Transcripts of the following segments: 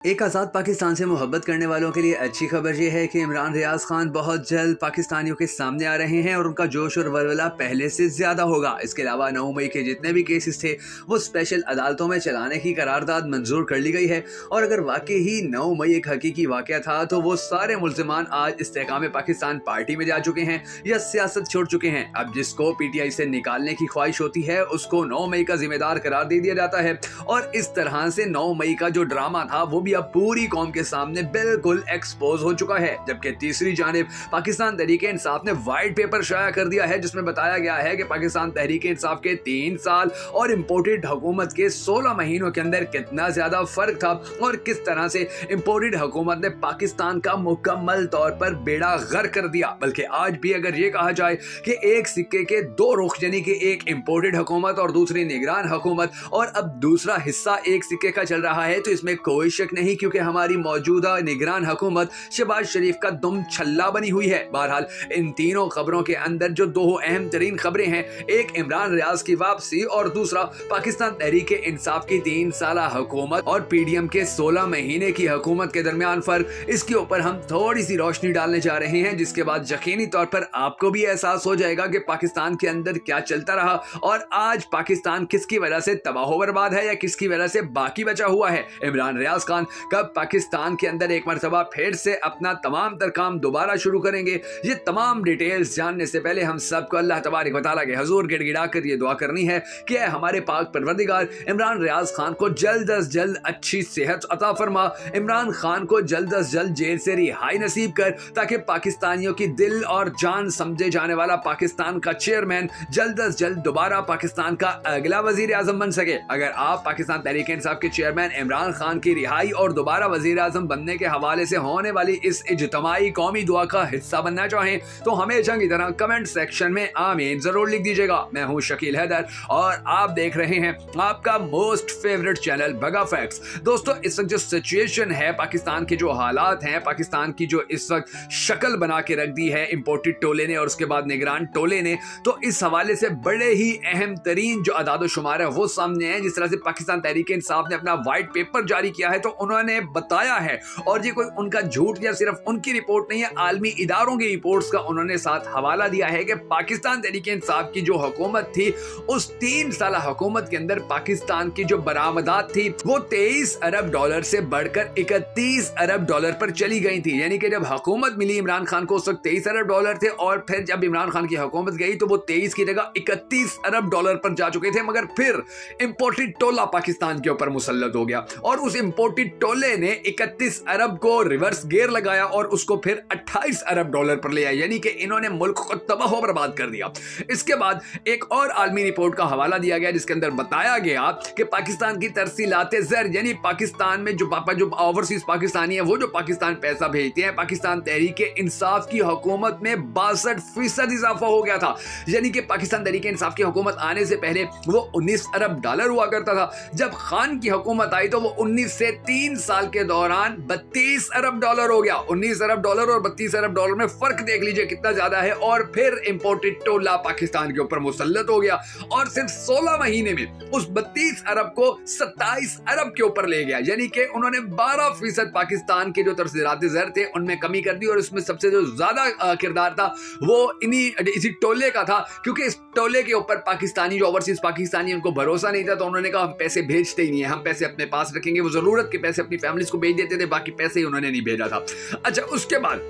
एक आज़ाद पाकिस्तान से मोहब्बत करने वालों के लिए अच्छी खबर यह है कि इमरान रियाज खान बहुत जल्द पाकिस्तानियों के सामने आ रहे हैं और उनका जोश और वलवला पहले से ज़्यादा होगा। इसके अलावा 9 मई के जितने भी केसेस थे वो स्पेशल अदालतों में चलाने की करारदाद मंजूर कर ली गई है और अगर वाकई ही 9 मई एक हकीकी वाक़या था तो वो सारे मुल्ज़िमान आज इस्तेकाम पाकिस्तान पार्टी में जा चुके हैं या सियासत छोड़ चुके हैं। अब जिसको PTI से निकालने की ख्वाहिश होती है उसको 9 मई का जिम्मेदार करार दे दिया जाता है और इस तरह से 9 मई का जो ड्रामा था वो अब पूरी कौम के सामने बिल्कुल एक्सपोज हो चुका है। जबकि तीसरी जानिब पाकिस्तान तहरीक इंसाफ ने व्हाइट पेपर शाया कर दिया है जिसमें बताया गया है कि पाकिस्तान तहरीक इंसाफ के 3 साल और इम्पोर्टेड हुकूमत के 16 महीनों के अंदर कितना ज्यादा फर्क था और किस तरह से इम्पोर्टेड हुकूमत ने पाकिस्तान का मुकम्मल तौर पर बेड़ा गर्क कर दिया। बल्कि आज भी अगर ये कहा जाए कि एक सिक्के के 2 रुख, यानी कि एक इम्पोर्टेड हुकूमत और दूसरी निगरान हुकूमत, और अब दूसरा हिस्सा एक सिक्के का चल रहा है, तो इसमें कोई शक नहीं क्योंकि हमारी मौजूदा निगरान हुकूमत शहबाज शरीफ का दुम छल्ला बनी हुई है। बहरहाल इन तीनों खबरों के अंदर जो 2 अहम तरीन खबरें हैं, एक इमरान रियाज की वापसी और दूसरा पाकिस्तान तहरीक इंसाफ की 3 साला हुकूमत और PDM के 16 महीने की हुकूमत के दरमियान फर्क, इसके ऊपर हम थोड़ी सी रोशनी डालने जा रहे हैं जिसके बाद यकीनी तौर पर आपको भी एहसास हो जाएगा कि पाकिस्तान के अंदर क्या चलता रहा और आज पाकिस्तान किसकी वजह से तबाह बर्बाद है या किसकी वजह से बाकी बचा हुआ है। इमरान रियाज खान कब पाकिस्तान के अंदर एक मरतबा फिर से अपना तमाम तर काम दोबारा शुरू करेंगे, ये तमाम डिटेल्स जानने से पहले हम सबको अल्लाह तबारक व तआला के हुजूर गिड़गिड़ा कर ये दुआ करनी है कि हमारे पाक परवरदिगार इमरान रियाज खान को जल्द अज जल्द अच्छी सेहत अता फरमा, इमरान खान को जल्द अज जल्द जेल से रिहाई नसीब कर, ताकि पाकिस्तानियों की दिल और जान समझे जाने वाला पाकिस्तान का चेयरमैन जल्द अज जल्द दोबारा पाकिस्तान का अगला वजीर आजम बन सके। अगर आप पाकिस्तान तहरीक इंसाफ के चेयरमैन इमरान खान की रिहाई और दोबारा वजीर आजम बनने के हवाले से होने वाली इस इज्तमाई कौमी दुआ का हिस्सा बनना चाहें तो हमेशा की तरह कमेंट सेक्शन में आमीन जरूर लिख दीजिएगा। मैं हूं शकील हैदर और आप देख रहे हैं आपका मोस्ट फेवरेट चैनल बगा फैक्ट्स। दोस्तों, इस वक्त जो सिचुएशन है, पाकिस्तान के जो हालात हैं, पाकिस्तान की जो इस वक्त शक्ल बना के रख दी है इम्पोर्टेड टोले ने और उसके बाद निगरान टोले ने, तो इस हवाले से बड़े ही अहम तरीन जो अदाद शुमार है वो सामने है। जिस तरह से पाकिस्तान तहरीक इंसाफ ने अपना व्हाइट पेपर जारी किया है तो उन्होंने बताया है, और ये कोई उनका झूठ या सिर्फ उनकी रिपोर्ट नहीं है, आलमी इदारों की रिपोर्ट्स का उन्होंने साथ हवाला दिया है कि पाकिस्तान तहरीक इंसाफ की जो हुकूमत थी उस 3 साल हुकूमत के अंदर पाकिस्तान की जो बरामदात थी वो 23 अरब डॉलर से बढ़कर 31 अरब डॉलर पर चली गई थी। यानी कि जब हुकूमत मिली इमरान खान को उस वक्त 23 अरब डॉलर थे और फिर जब इमरान खान की हुकूमत गई तो वो 23 की जगह 31 अरब डॉलर पर जा चुके थे। मगर फिर इम्पोर्टेड टोला पाकिस्तान के ऊपर मुसल्लत हो गया और उस इम्पोर्टेड टोले ने 31 अरब को रिवर्स गियर लगाया और उसको फिर 28 अरब डॉलर पर ले आया। यानी कि इन्होंने मुल्क को तबाह बर्बाद कर दिया। इसके बाद एक और आलमी रिपोर्ट का हवाला दिया गया जिसके अंदर बताया गया कि पाकिस्तान की तरसीलाते ज़र, यानी पाकिस्तान में जो ओवरसीज पाकिस्तानी है वो जो पाकिस्तान पैसा भेजते हैं, पाकिस्तान तहरीक इंसाफ की हुकूमत में 62% इजाफा हो गया था। यानी कि पाकिस्तान तहरीक इंसाफ की हुकूमत आने से पहले वो 19 अरब डॉलर हुआ करता था। जब खान की हुकूमत आई तो वो 19 से 3 साल के दौरान 32 अरब डॉलर हो गया। 19 अरब डॉलर और 32 अरब डॉलर में फर्क देख लीजिए कितना ज्यादा है। और फिर इम्पोर्टेड टोला पाकिस्तान के ऊपर मुसल्लत हो गया और सिर्फ 16 महीने में उस 32 अरब को 27 अरब के ऊपर ले गया। यानी कि उन्होंने 12% पाकिस्तान के जो तरसीलाते ज़र थे उनमें कमी कर दी और उसमें सबसे जो ज्यादा किरदार था वो इसी टोले का था, क्योंकि इस टोले के ऊपर पाकिस्तानी जो ओवरसीज पाकिस्तानी उनको भरोसा नहीं था तो उन्होंने कहा हम पैसे भेजते ही नहीं है, हम पैसे अपने पास रखेंगे। वो जरूरत के पैसे अपनी फैमिलीज को भेज देते थे, बाकी पैसे ही उन्होंने नहीं भेजा था। अच्छा, उसके बाद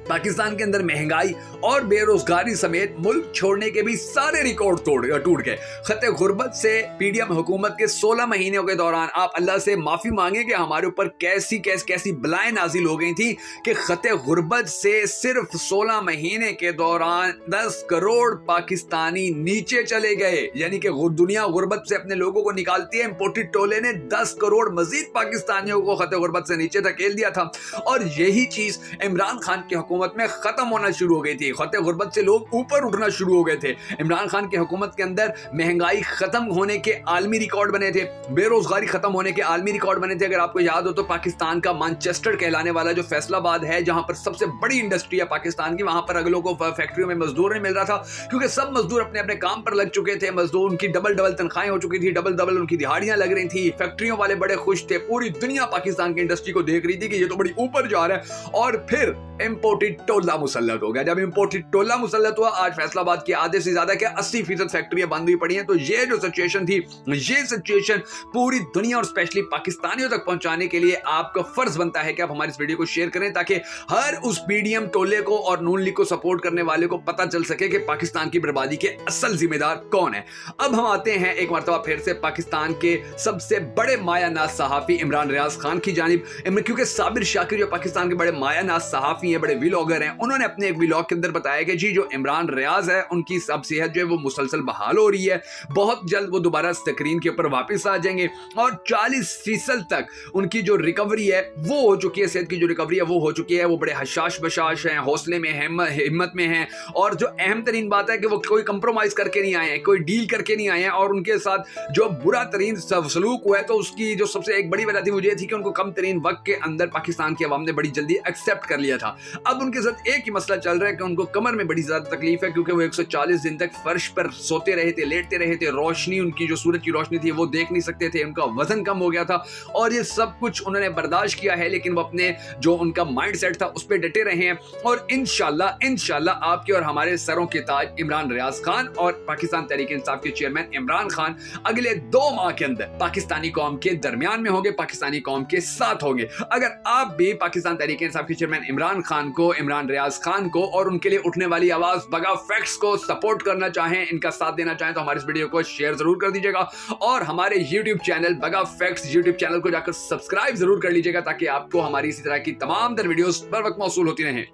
पाकिस्तान के अंदर महंगाई और बेरोजगारी समेत मुल्क छोड़ने के भी सारे रिकॉर्ड टूट गए। खते गुर्बत से PDM हुकूमत के 16 महीनों के दौरान आप अल्लाह से माफी मांगे कि हमारे ऊपर कैसी बलाएं नाजिल हो गई थी कि खते गुर्बत से सिर्फ 16 महीने के दौरान 10 करोड़ पाकिस्तानी नीचे चले गए। यानी कि दुनिया गुर्बत से अपने लोगों को निकालती है, इम्पोर्टेड टोले ने 10 करोड़ मजीद पाकिस्तानियों को खते गुर्बत से नीचे धकेल दिया था। और यही चीज इमरान खान की हुकूमत हुकूमत में खत्म होना शुरू हो गई थी। खत गुर्बत से लोग ऊपर उठना शुरू हो गए थे। इमरान खान की हुकूमत के अंदर महंगाई खत्म होने के आलमी रिकॉर्ड बने थे, बेरोजगारी खत्म होने के आलमी रिकॉर्ड बने थे। अगर आपको याद हो तो पाकिस्तान का मैनचेस्टर कहलाने वाला जो फैसलाबाद है, जहां पर सबसे बड़ी इंडस्ट्री है पाकिस्तान की, वहां पर अगलों को फैक्ट्रियों में मजदूर नहीं मिल रहा था, क्योंकि सब मजदूर अपने अपने काम पर लग चुके थे। मजदूर उनकी डबल तनख्वाहें हो चुकी थी, डबल उनकी दिहाड़ियां लग रही थी। फैक्ट्रियों वाले बड़े खुश थे। पूरी दुनिया पाकिस्तान की इंडस्ट्री को देख रही थी कि ये तो बड़ी ऊपर जा रहा है। और फिर इंपोर्टेड टोला मुसल्लत हो गया। जब इंपोर्टेड टोला मुसल्लत हुआ, आज फैसलाबाद की आधे से ज्यादा क्या 80% फैक्ट्रियां बंद हुई पड़ी हैं। तो ये जो सिचुएशन थी, ये सिचुएशन पूरी दुनिया और स्पेशली पाकिस्तानियों तक पहुंचाने के लिए आपका फर्ज बनता है कि आप हमारी इस वीडियो को शेयर करें, ताकि हर उस पीडीएम टोले को और नून लीग को सपोर्ट करने वाले को पता चल सके कि पाकिस्तान की बर्बादी के असल जिम्मेदार कौन है। अब हम आते हैं एक मरतबा फिर से पाकिस्तान के सबसे बड़े मायानाज सहाफी इमरान रियाज खान की जानिब, क्योंकि साबिर शाकिर जो पाकिस्तान के बड़े मायानाज सहाफी हैं, बड़े व्लॉगर हैं, उन्होंने अपने एक व्लॉग के अंदर बताया कि जी जो इमरान रियाज है उनकी सब सेहत जो है वो मुसलसल बहाल हो रही है, बहुत जल्द वो दोबारा स्क्रीन के ऊपर वापस आ जाएंगे और 40% तक उनकी जो रिकवरी है वो हो चुकी है। सेहत की जो रिकवरी है वो हो चुकी है। वो बड़े हशाश बशाश हैं, हौसले में हिम्मत में हैं, और जो अहम तरीन बात है कि वो कोई कंप्रोमाइज करके नहीं आए हैं, कोई डील करके नहीं आए हैं। और उनके साथ जो बुरा तरीन सलूक हुआ है, तो उसकी जो सबसे एक बड़ी वजह थी वो ये थी कि उनको कम तरीन वक्त के अंदर पाकिस्तान की अवाम ने बड़ी जल्दी एक्सेप्ट कर लिया था। अब उनके साथ एक ही मसला चल रहा है कि उनको कमर में बड़ी ज्यादा तकलीफ है, क्योंकि वो 140 दिन तक फर्श पर सोते रहे थे, लेटते रहे थे, रोशनी उनकी जो सूरज की रोशनी थी वो देख नहीं सकते थे, उनका वजन कम हो गया था। और ये सब कुछ उन्होंने बर्दाश्त किया है, लेकिन वो अपने जो उनका माइंड सेट था उस पर डटे रहे हैं। और इंशाल्लाह आपके और हमारे सरों के ताज इमरान रियाज खान और पाकिस्तान तहरीक इंसाफ के चेयरमैन इमरान खान अगले 2 माह के अंदर पाकिस्तानी कौम के दरमियान में होंगे, पाकिस्तानी कौम के साथ होंगे। अगर आप भी पाकिस्तान तहरीक इंसाफ के चेयरमैन इमरान खान को, इमरान रियाज खान को और उनके लिए उठने वाली आवाज बगा फैक्ट्स को सपोर्ट करना चाहें, इनका साथ देना चाहें, तो हमारे इस वीडियो को शेयर जरूर कर दीजिएगा और हमारे YouTube चैनल बगा फैक्ट्स YouTube चैनल को जाकर सब्सक्राइब जरूर कर लीजिएगा, ताकि आपको हमारी इसी तरह की तमाम वीडियोस पर वक्त मौसूल होती रहें।